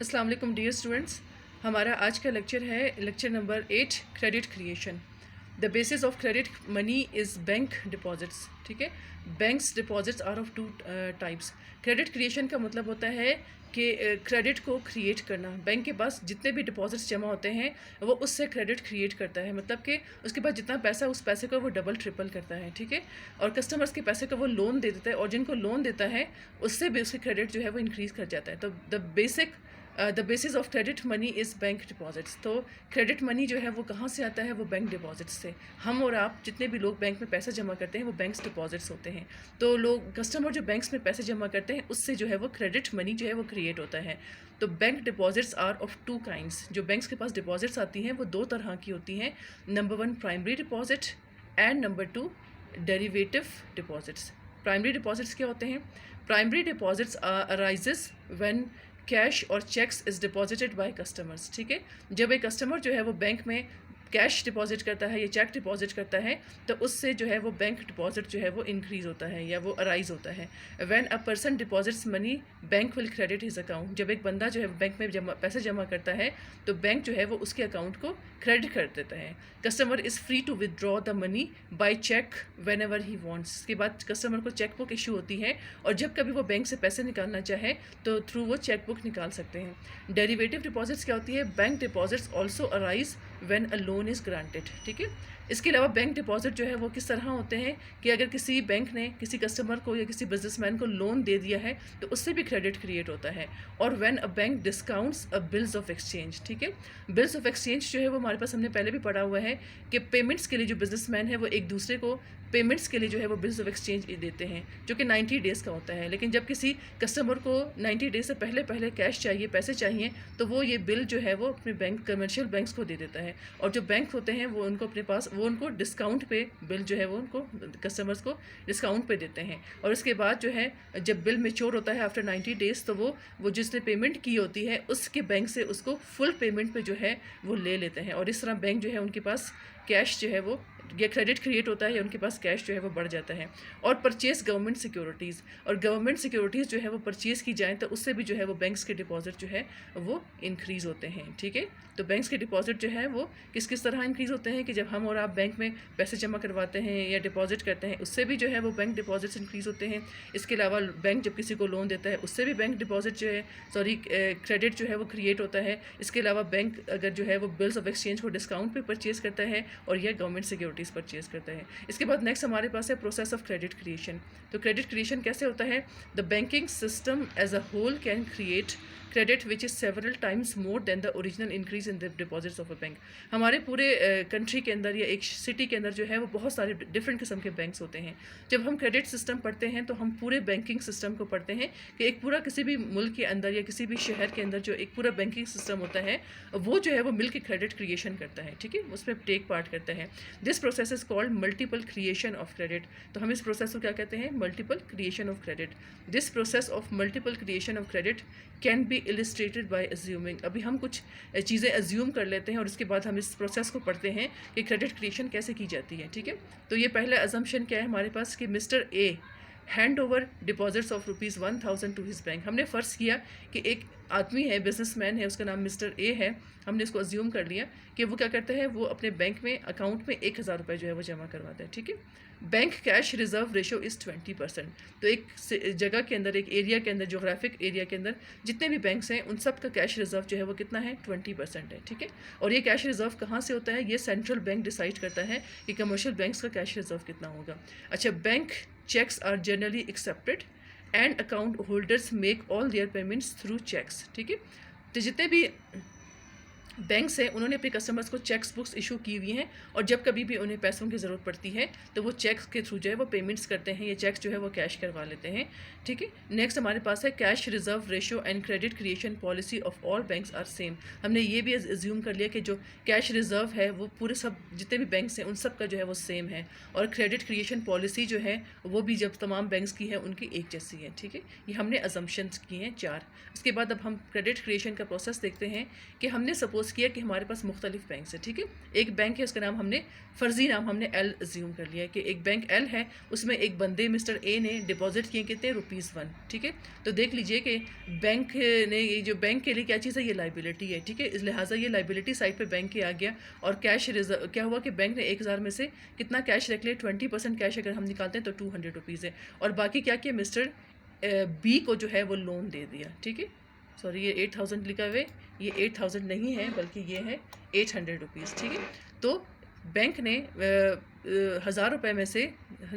अस्सलाम वालेकुम dear students. हमारा आज का लेक्चर है lecture number 8, credit creation. The basis of credit money is bank deposits. ठीक है, banks deposits are of two types. Credit creation का मतलब होता है कि क्रेडिट को क्रिएट करना। बैंक के पास जितने भी डिपॉजिट्स जमा होते हैं वो उससे क्रेडिट क्रिएट करता है, मतलब कि उसके पास जितना पैसा उस पैसे को वो डबल ट्रिपल करता है। ठीक है, और कस्टमर्स के पैसे को वो लोन दे देता है और जिनको लोन देता है उससे भी उसके क्रेडिट जो है वो इंक्रीज़ कर जाता है। तो the basis of credit money is bank deposits. तो क्रेडिट मनी जो है वो कहाँ से आता है? वो बैंक डिपॉजिट्स से। हम और आप जितने भी लोग बैंक में पैसा जमा करते हैं वो बैंक्स डिपॉजिट्स होते हैं। तो लोग कस्टमर जो बैंक्स में पैसे जमा करते हैं उससे जो है वो क्रेडिट मनी जो है वो क्रिएट होता है। तो bank deposits are of two kinds. जो बैंक्स के पास डिपॉजिट्स आती हैं वो दो तरह की होती हैं। Number 1 primary deposit and number 2 derivative deposits. Primary deposits क्या होते हैं? Primary deposits arises when cash और cheques is deposited by customers. ठीक है, जब एक कस्टमर जो है वो बैंक में कैश डिपॉजिट करता है या चेक डिपॉजिट करता है तो उससे जो है वो बैंक डिपॉजिट जो है वो इंक्रीज़ होता है या वो अराइज होता है। When a person deposits money bank will credit his account. जब एक बंदा जो है बैंक में पैसे जमा करता है तो बैंक जो है वो उसके अकाउंट को क्रेडिट कर देता है। Customer is free to withdraw the money by cheque whenever he wants. इसके बाद कस्टमर को चेक बुक इशू होती है और जब कभी वो बैंक से पैसे निकालना चाहे तो थ्रू वो चेक बुक निकाल सकते हैं। डेरिवेटिव डिपॉजिट्स क्या होती है? Bank deposits also arise when a loan is granted. ठीक है, इसके अलावा बैंक डिपॉजिट जो है वो किस तरह होते हैं कि अगर किसी बैंक ने किसी कस्टमर को या किसी बिजनेसमैन को लोन दे दिया है तो उससे भी क्रेडिट क्रिएट होता है। और when a bank discounts a bills of exchange. ठीक है, बिल्स ऑफ एक्सचेंज जो है वो हमारे पास हमने पहले भी पढ़ा हुआ है कि पेमेंट्स के लिए जो बिजनेसमैन है वो एक दूसरे को पेमेंट्स के लिए जो है वो बिल्स ऑफ एक्सचेंज देते हैं जो कि 90 डेज़ का होता है। लेकिन जब किसी कस्टमर को 90 डेज से पहले कैश चाहिए, पैसे चाहिए, तो वो ये बिल जो है वो अपने बैंक कमर्शियल बैंक्स को दे देता है और जो बैंक होते हैं वो उनको अपने पास वो उनको डिस्काउंट पे बिल जो है वो उनको कस्टमर्स को डिस्काउंट पे देते हैं। और उसके बाद जो है जब बिल मेच्योर होता है आफ्टर 90 डेज़ तो वो जिसने पेमेंट की होती है उसके बैंक से उसको फुल पेमेंट पे जो है वो ले लेते हैं और इस तरह बैंक जो है उनके पास कैश जो है वो या क्रेडिट क्रिएट होता है या उनके पास कैश जो है वो बढ़ जाता है। और परचेज गवर्नमेंट सिक्योरिटीज़, और गवर्नमेंट सिक्योरिटीज़ जो है वो परचेज़ की जाए तो उससे भी जो है वो बैंक्स के डिपॉजिट जो है वो इंक्रीज़ होते हैं। ठीक है, तो बैंक्स के डिपॉजिट जो है वो किस किस तरह इंक्रीज़ होते हैं कि जब हम और आप बैंक में पैसे जमा करवाते हैं या डिपॉजिट करते हैं उससे भी जो है वो बैंक डिपॉजिट्स इंक्रीज़ होते हैं। इसके अलावा बैंक जब किसी को लोन देता है उससे भी बैंक डिपॉजिट जो है क्रेडिट जो है वो क्रिएट होता है। इसके अलावा बैंक अगर जो है वो बिल्स ऑफ एक्सचेंज को डिस्काउंट पे परचेज़ करता है और यह गवर्नमेंट सिक्योरिटीज़ परचेज़ करता है। इसके बाद नेक्स्ट हमारे पास है प्रोसेस ऑफ क्रेडिट क्रिएशन। तो क्रेडिट क्रिएशन कैसे होता है? The banking system as a whole can create credit which is several times more than the original increase in the deposits of a bank. हमारे पूरे country के अंदर या एक सिटी के अंदर जो है वो बहुत सारे डिफरेंट किस्म के बैंक्स होते हैं। जब हम क्रेडिट सिस्टम पढ़ते हैं तो हम पूरे बैंकिंग सिस्टम को पढ़ते हैं कि एक पूरा किसी भी मुल्क के अंदर या किसी भी शहर के अंदर जो एक पूरा बैंकिंग सिस्टम होता है वो जो है वो मिल के क्रेडिट क्रिएशन करता है। ठीक है, उसमें टेक पार्ट करता है। This process is called multiple creation of credit. तो हम इस प्रोसेस को क्या कहते हैं? Multiple creation of credit. This process of multiple creation of credit can be illustrated by assuming. अभी हम कुछ चीज़ें अज्यूम कर लेते हैं और उसके बाद हम इस प्रोसेस को पढ़ते हैं कि क्रेडिट क्रिएशन कैसे की जाती है। ठीक है, तो ये पहला अजम्पशन क्या है हमारे पास कि mister A hand over deposits of ₹1000 to his bank. हमने फ़र्ज़ किया कि एक आदमी है, बिजनेसमैन है, उसका नाम मिस्टर ए है। हमने इसको अज्यूम कर लिया कि वो क्या करता है, वो अपने बैंक में अकाउंट में 1000 रुपये जो है वो जमा करवाता है। ठीक है, bank cash reserve ratio is 20%। तो एक जगह के अंदर, एक एरिया के अंदर, जोग्राफिक एरिया के अंदर जितने भी बैंक्स हैं उन सब का कैश रिजर्व जो है वो कितना है? 20% है। ठीक है, और ये कैश रिजर्व कहाँ से होता है? ये सेंट्रल बैंक डिसाइड करता है कि कमर्शियल बैंक्स का कैश रिजर्व कितना होगा। अच्छा, bank cheques are generally accepted and account holders make all their payments through cheques. ठीक है, तो जितने भी बैंक्स हैं उन्होंने अपने कस्टमर्स को चेक्स बुक्स इशू की हुई हैं और जब कभी भी उन्हें पैसों की ज़रूरत पड़ती है तो वो चेक्स के थ्रू जो है वो पेमेंट्स करते हैं, ये चेक्स जो है वो कैश करवा लेते हैं। ठीक है, नेक्स्ट हमारे पास है cash reserve ratio and credit creation policy of all banks are same. हमने ये भी एज्यूम कर लिया कि जो कैश रिजर्व है वो पूरे सब जितने भी बैंक्स हैं उन सब का जो है वो सेम है और क्रेडिट क्रिएशन पॉलिसी जो है वो भी जब तमाम बैंक्स की है उनकी एक जैसी है। ठीक है, ये हमने अजम्पशंस किए हैं 4। उसके बाद अब हम क्रेडिट क्रिएशन का प्रोसेस देखते हैं कि हमने सपोज सपोज किया कि हमारे पास मुख्तलिफ बैंक है, ठीक है। एक बैंक है, उसका नाम हमने फ़र्ज़ी नाम हमने एल अज्यूम कर लिया कि एक बैंक एल है, उसमें एक बंदे मिस्टर ए ने डिपॉजिट किए कितने ₹1, ठीक है। तो देख लीजिए कि बैंक ने, ये जो बैंक के लिए क्या चीज़ है, ये लाइबिलिटी है, ठीक है। इस लिहाजा ये लाइबिलिटी साइड पे बैंक के आ गया। और कैश रिजर्व क्या हुआ कि बैंक ने 1000 में से कितना कैश रख लिया, 20% कैश अगर हम निकालते हैं तो ₹200 है। और बाकी क्या किया, मिस्टर बी को जो है वो लोन दे दिया, ठीक है। सॉरी, ये 8000 लिखा हुआ है, ये 8000 नहीं है बल्कि ये है ₹800, ठीक है। तो बैंक ने 1000 रुपये में से,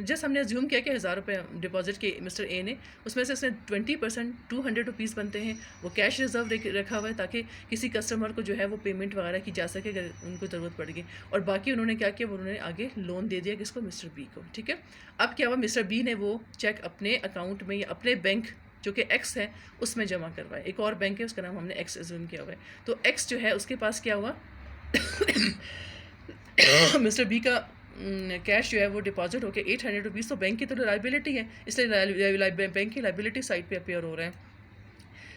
जस्ट हमने अज्यूम किया कि 1000 रुपये डिपॉजिट किए मिस्टर ए ने, उसमें से उसने 20% ₹200 बनते हैं वो कैश रिजर्व रखा हुआ है ताकि किसी कस्टमर को जो है वो पेमेंट वगैरह की जा सके अगर उनको ज़रूरत पड़ेगी। और बाकी उन्होंने क्या किया, उन्होंने आगे लोन दे दिया किसको, मिस्टर बी को, ठीक है। अब क्या हुआ, मिस्टर बी ने वो चेक अपने अकाउंट में या अपने बैंक जो कि एक्स है उसमें जमा करवाए। एक और बैंक है, उसका नाम हमने एक्स अज्यूम किया हुआ है। तो एक्स जो है उसके पास क्या हुआ मिस्टर बी का कैश जो है वो डिपॉजिट होकर ₹800, तो बैंक की तो लाइबिलिटी है, इसलिए बैंक की लाइबिलिटी साइड पे अपेयर हो रहा है।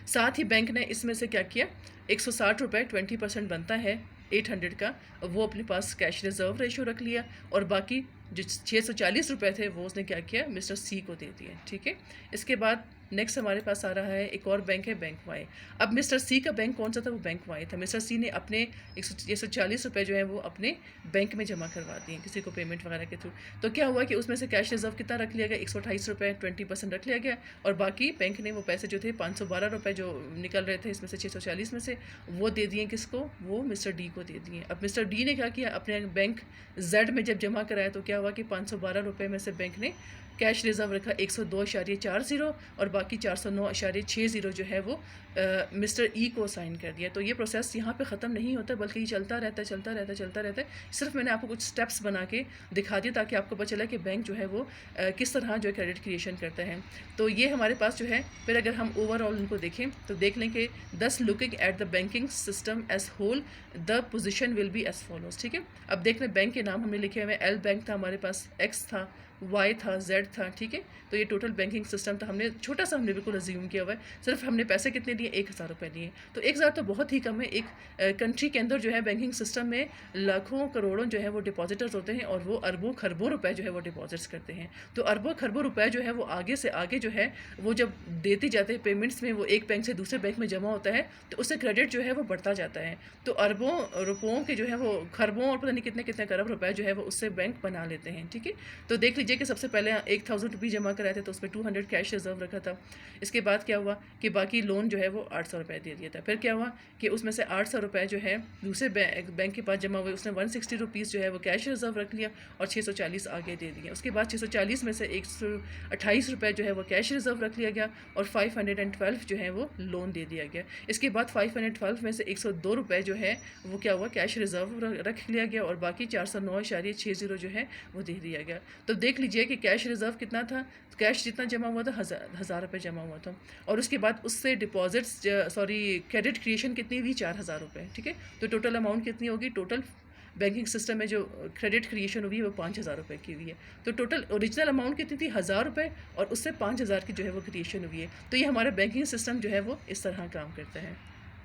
साथ ही बैंक ने इसमें से क्या किया, ₹160 20% बनता है 800 का, वो अपने पास कैश रिजर्व रेशो रख लिया। और बाकी जो ₹640 थे वो उसने क्या किया, मिस्टर सी को दे दिए, ठीक है। इसके बाद नेक्स्ट हमारे पास आ रहा है एक और बैंक है, बैंक वाई। अब मिस्टर सी का बैंक कौन सा था, वो बैंक वाई था। मिस्टर सी ने अपने ₹140 जो है वो अपने बैंक में जमा करवा दिए किसी को पेमेंट वगैरह के थ्रू। तो क्या हुआ कि उसमें से कैश रिजर्व कितना रख लिया गया, ₹128 20% रख लिया गया। और बाकी बैंक ने वो पैसे जो थे ₹512 जो निकल रहे थे इसमें से 640 में से, वो दे दिए किसको, वो मिस्टर डी को दे दिए। अब मिस्टर डी ने क्या किया, अपने बैंक जेड में जब जमा कराया तो क्या हुआ कि ₹512 में से बैंक ने कैश रिजर्व रखा 102.40 और बाकी 409.60 जो है वो मिस्टर ई को साइन कर दिया। तो ये प्रोसेस यहाँ पे ख़त्म नहीं होता बल्कि ये चलता रहता है। सिर्फ मैंने आपको कुछ स्टेप्स बना के दिखा दिया ताकि आपको पता चला कि बैंक जो है वो किस तरह जो है क्रेडिट क्रिएशन करता है। तो ये हमारे पास जो है, फिर अगर हम ओवरऑल इनको देखें तो देख लें कि thus looking at the banking system as whole the position will be as follows, ठीक है। अब देख लें बैंक के नाम हमने लिखे हुए, एल बैंक था हमारे पास, एक्स था, वाई था, जेड था, ठीक है। तो ये टोटल बैंकिंग सिस्टम था, हमने छोटा सा हमने बिल्कुल अज्यूम किया हुआ है। सिर्फ हमने पैसे कितने दिए, 1000 रुपये दिए। तो 1000 तो बहुत ही कम है। एक कंट्री के अंदर जो है बैंकिंग सिस्टम में लाखों करोड़ों जो है वो डिपॉजिटर्स होते हैं और वो अरबों खरबों रुपए जो है वो डिपॉजिट्स करते हैं। तो अरबों खरबों रुपए जो है वो आगे से आगे जो है वो जब देते जाते हैं पेमेंट्स में, वो एक बैंक से दूसरे बैंक में जमा होता है तो उससे क्रेडिट जो है वो बढ़ता जाता है। तो अरबों रुपयों के जो है वो खरबों और पता नहीं कितने कितने खरब रुपए जो है वो उससे बैंक बना लेते हैं, ठीक है। तो देख लीजिए कि सबसे पहले 1000 रुपये जमा कराए थे तो उसमें 200 कैश रिजर्व रखा था। इसके बाद क्या हुआ कि बाकी लोन जो है वो 800 रुपये दे दिया था। फिर क्या हुआ कि उसमें से 800 रुपये जो है दूसरे बैंक के पास जमा हुए, उसने 160 रुपीज़ जो है वो कैश रिजर्व रख लिया और 640 आगे दे दिया। उसके बाद 640 में से 128 रुपये जो है वो कैश रिजर्व रख लिया गया और 512 जो है वो लोन दे दिया गया। इसके बाद 512 में से 102 रुपये जो है वो क्या हुआ, कैश रिजर्व रख लिया गया और बाकी 409.60 जो है वो दे दिया गया। तो देख लीजिए कि कैश रिजर्व कितना था, कैश जितना जमा हुआ था 1000 रुपये जमा हुआ था। और उसके बाद उससे डिपॉजिट्स क्रेडिट क्रिएशन कितनी हुई, 4000 रुपये, ठीक है। तो टोटल अमाउंट कितनी होगी, टोटल बैंकिंग सिस्टम में जो क्रेडिट क्रिएशन हुई है वो 5000 रुपये की हुई है। तो टोटल ओरिजिनल अमाउंट कितनी थी, 1000 रुपये, और उससे 5000 की जो है वो क्रिएशन हुई है। तो ये हमारा बैंकिंग सिस्टम जो है वो इस तरह काम करता है।